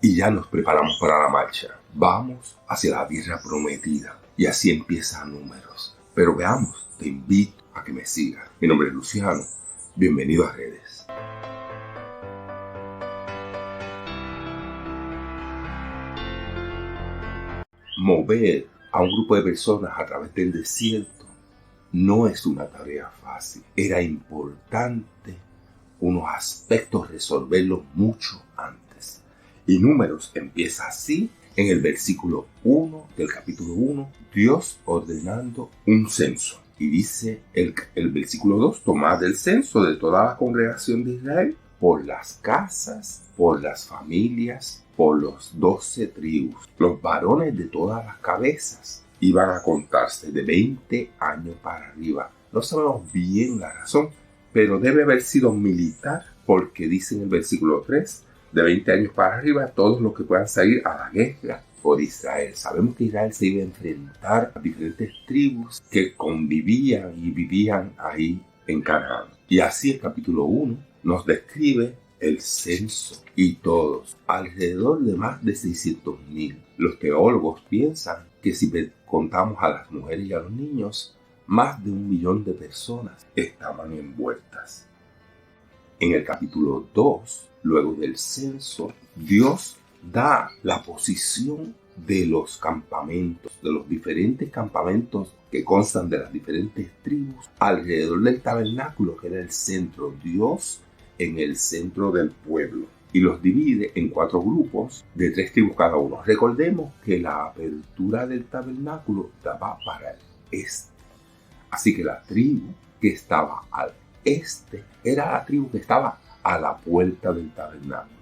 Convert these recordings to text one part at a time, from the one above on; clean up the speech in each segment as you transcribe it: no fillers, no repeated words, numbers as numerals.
y ya nos preparamos para la marcha. Vamos hacia la tierra prometida. Y así empieza Números. Pero veamos, te invito a que me sigas. Mi nombre es Luciano. Bienvenido a Redes. Mover a un grupo de personas a través del desierto no es una tarea fácil. Era importante unos aspectos resolverlos mucho antes. Y Números empieza así en el versículo 1 del capítulo 1, Dios ordenando un censo. Y dice el versículo 2, tomad el censo de toda la congregación de Israel por las casas, por las familias, por los 12 tribus. Los varones de todas las cabezas iban a contarse de 20 años para arriba. No sabemos bien la razón, pero debe haber sido militar, porque dice en el versículo 3, de 20 años para arriba, todos los que puedan salir a la guerra por Israel. Sabemos que Israel se iba a enfrentar a diferentes tribus que convivían y vivían ahí en Canaán. Y así el capítulo 1 nos describe el censo y todos, alrededor de más de 600,000. Los teólogos piensan que si contamos a las mujeres y a los niños, más de 1,000,000 de personas estaban envueltas. En el capítulo 2, luego del censo, Dios da la posición de los campamentos, de los diferentes campamentos que constan de las diferentes tribus alrededor del tabernáculo, que era el centro. Dios en el centro del pueblo. Y los divide en 4 grupos de 3 tribus cada uno. Recordemos que la apertura del tabernáculo daba para el este. Así que la tribu que estaba al este era la tribu que estaba a la puerta del tabernáculo.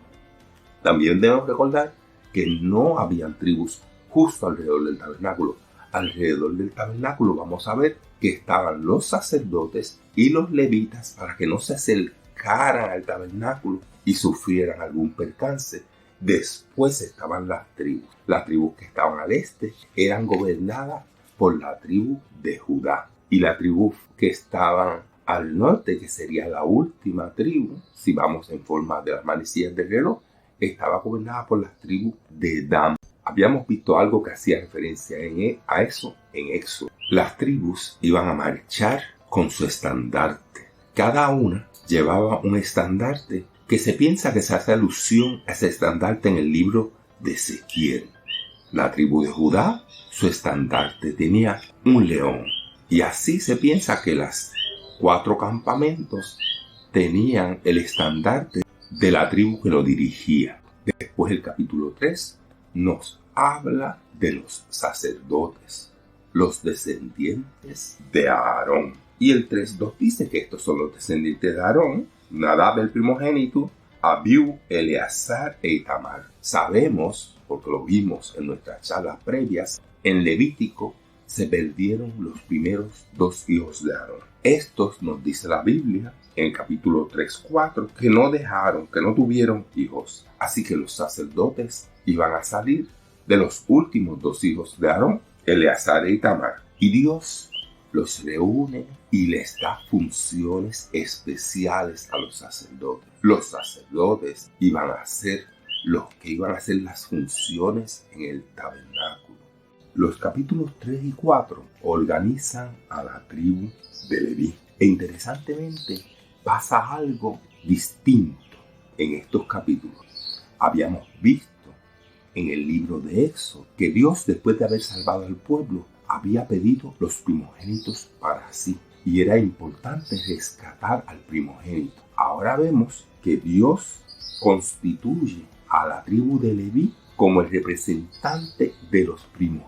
También debemos recordar que no habían tribus justo alrededor del tabernáculo. Alrededor del tabernáculo vamos a ver que estaban los sacerdotes y los levitas para que no se acercaran al tabernáculo y sufrieran algún percance. Después estaban las tribus. Las tribus que estaban al este eran gobernadas por la tribu de Judá. Y la tribu que estaban al norte, que sería la última tribu, si vamos en forma de las manecillas del reloj, estaba gobernada por las tribus de Dan. Habíamos visto algo que hacía referencia a eso en Éxodo. Las tribus iban a marchar con su estandarte. Cada una llevaba un estandarte que se piensa que se hace alusión a ese estandarte en el libro de Ezequiel. La tribu de Judá, su estandarte tenía un león. Y así se piensa que las 4 campamentos tenían el estandarte de la tribu que lo dirigía. Después el capítulo 3 nos habla de los sacerdotes, los descendientes de Aarón. Y el 3.2 dice que estos son los descendientes de Aarón: Nadab el primogénito, Abiú, Eleazar e Itamar. Sabemos, porque lo vimos en nuestras charlas previas, en Levítico se perdieron los primeros 2 hijos de Aarón. Estos, nos dice la Biblia en el capítulo 3:4, que no tuvieron hijos. Así que los sacerdotes iban a salir de los últimos 2 hijos de Aarón, Eleazar e Itamar. Y Dios los reúne y les da funciones especiales a los sacerdotes. Los sacerdotes iban a ser los que iban a hacer las funciones en el tabernáculo. Los capítulos 3 y 4 organizan a la tribu de Leví. E interesantemente pasa algo distinto en estos capítulos. Habíamos visto en el libro de Éxodo que Dios, después de haber salvado al pueblo, había pedido los primogénitos para sí. Y era importante rescatar al primogénito. Ahora vemos que Dios constituye a la tribu de Leví como el representante de los primogénitos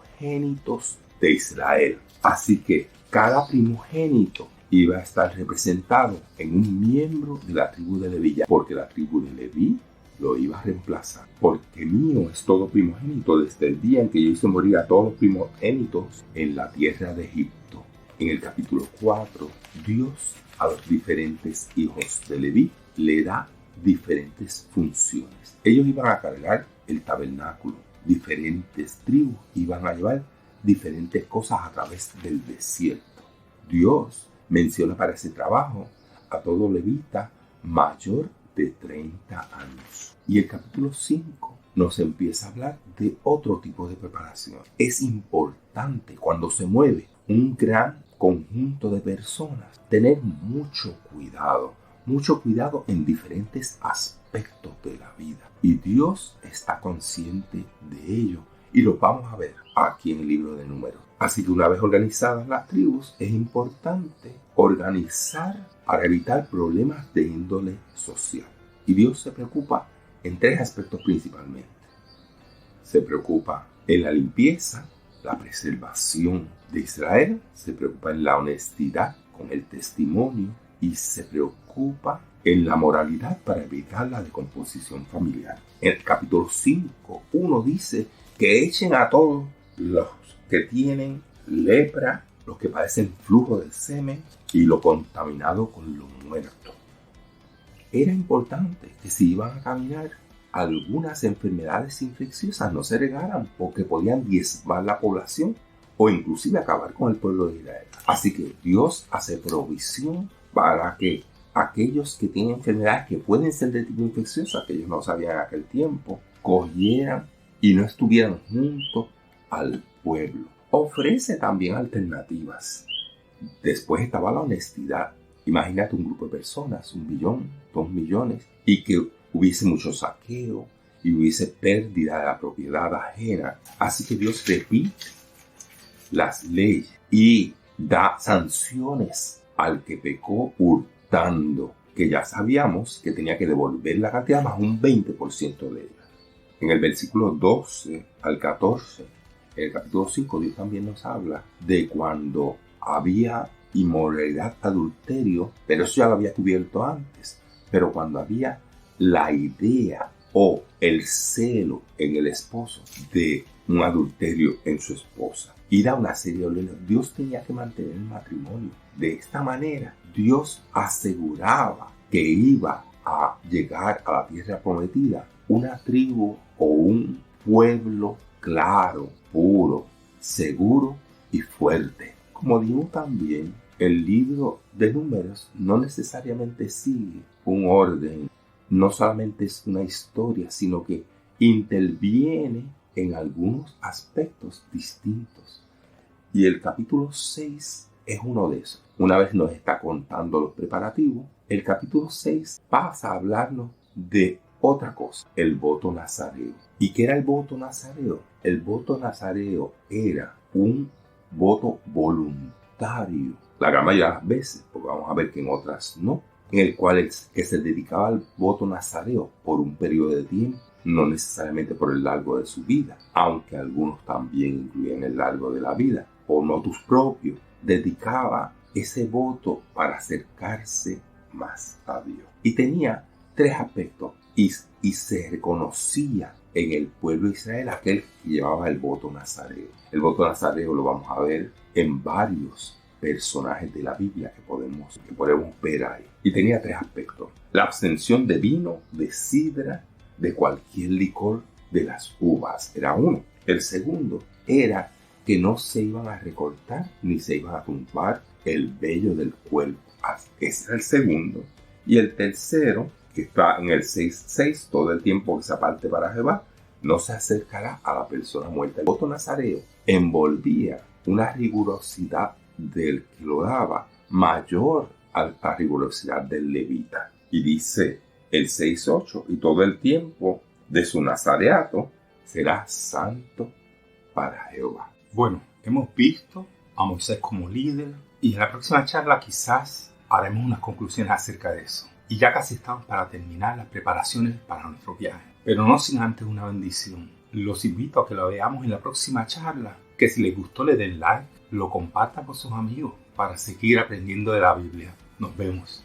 de Israel. Así que cada primogénito iba a estar representado en un miembro de la tribu de Leví, porque la tribu de Leví lo iba a reemplazar. Porque mío es todo primogénito desde el día en que yo hice morir a todos los primogénitos en la tierra de Egipto. En el capítulo 4, Dios a los diferentes hijos de Leví le da diferentes funciones. Ellos iban a cargar el tabernáculo. Diferentes tribus iban a llevar diferentes cosas a través del desierto. Dios menciona para ese trabajo a todo levita mayor de 30 años. Y el capítulo 5 nos empieza a hablar de otro tipo de preparación. Es importante cuando se mueve un gran conjunto de personas tener mucho cuidado en diferentes aspectos de la vida. Y Dios está consciente de ello y lo vamos a ver aquí en el libro de Números. Así que una vez organizadas las tribus, es importante organizar para evitar problemas de índole social. Y Dios se preocupa en tres aspectos principalmente. Se preocupa en la limpieza, la preservación de Israel, se preocupa en la honestidad con el testimonio y se preocupa en la moralidad para evitar la decomposición familiar. En el capítulo 5:1 dice que echen a todos los que tienen lepra, los que padecen flujo del semen y lo contaminado con lo muerto. Era importante que si iban a caminar, algunas enfermedades infecciosas no se regaran porque podían diezmar la población o inclusive acabar con el pueblo de Israel. Así que Dios hace provisión para que aquellos que tienen enfermedades que pueden ser de tipo infeccioso, que ellos no sabían en aquel tiempo, cogieran y no estuvieran junto al pueblo. Ofrece también alternativas. Después estaba la honestidad. Imagínate un grupo de personas, 1 millón, 2 millones, y que hubiese mucho saqueo y hubiese pérdida de la propiedad ajena. Así que Dios repite las leyes y da sanciones al que pecó hurtando, que ya sabíamos que tenía que devolver la cantidad más un 20% de ella. En el versículo 12 al 14, en el capítulo 5, Dios también nos habla de cuando había inmoralidad, adulterio, pero eso ya lo había cubierto antes. Pero cuando había la idea o el celo en el esposo de un adulterio en su esposa y da una serie de problemas, Dios tenía que mantener el matrimonio. De esta manera, Dios aseguraba que iba a llegar a la tierra prometida una tribu o un pueblo claro, puro, seguro y fuerte. Como digo también, el libro de Números no necesariamente sigue un orden, no solamente es una historia, sino que interviene en algunos aspectos distintos. Y el capítulo 6 es uno de esos. Una vez nos está contando los preparativos, el capítulo 6 pasa a hablarnos de otra cosa, el voto nazareo. ¿Y qué era el voto nazareo? El voto nazareo era un voto voluntario, la gran mayoría de las veces, porque vamos a ver que en otras no, en el cual que se dedicaba al voto nazareo por un periodo de tiempo, no necesariamente por el largo de su vida, aunque algunos también incluían el largo de la vida, o motus propio, dedicaba ese voto para acercarse más a Dios. Y tenía 3 aspectos, y se reconocía en el pueblo de Israel aquel que llevaba el voto nazareo. El voto nazareo lo vamos a ver en varios personajes de la Biblia que podemos ver ahí. Y tenía 3 aspectos: la abstención de vino, de sidra, de cualquier licor de las uvas, era uno. El segundo era que no se iban a recortar ni se iban a tumbar el vello del cuerpo. Ese era el segundo. Y el tercero, que está en el 6:6, todo el tiempo que se aparte para Jehová, no se acercará a la persona muerta. El voto nazareo envolvía una rigurosidad del que lo daba mayor a la rigurosidad del levita. Y dice el 6:8, y todo el tiempo de su nazareato será santo para Jehová. Bueno, hemos visto a Moisés como líder y en la próxima charla quizás haremos unas conclusiones acerca de eso. Y ya casi estamos para terminar las preparaciones para nuestro viaje, pero no sin antes una bendición. Los invito a que lo veamos en la próxima charla, que si les gustó le den like, lo compartan con sus amigos para seguir aprendiendo de la Biblia. Nos vemos.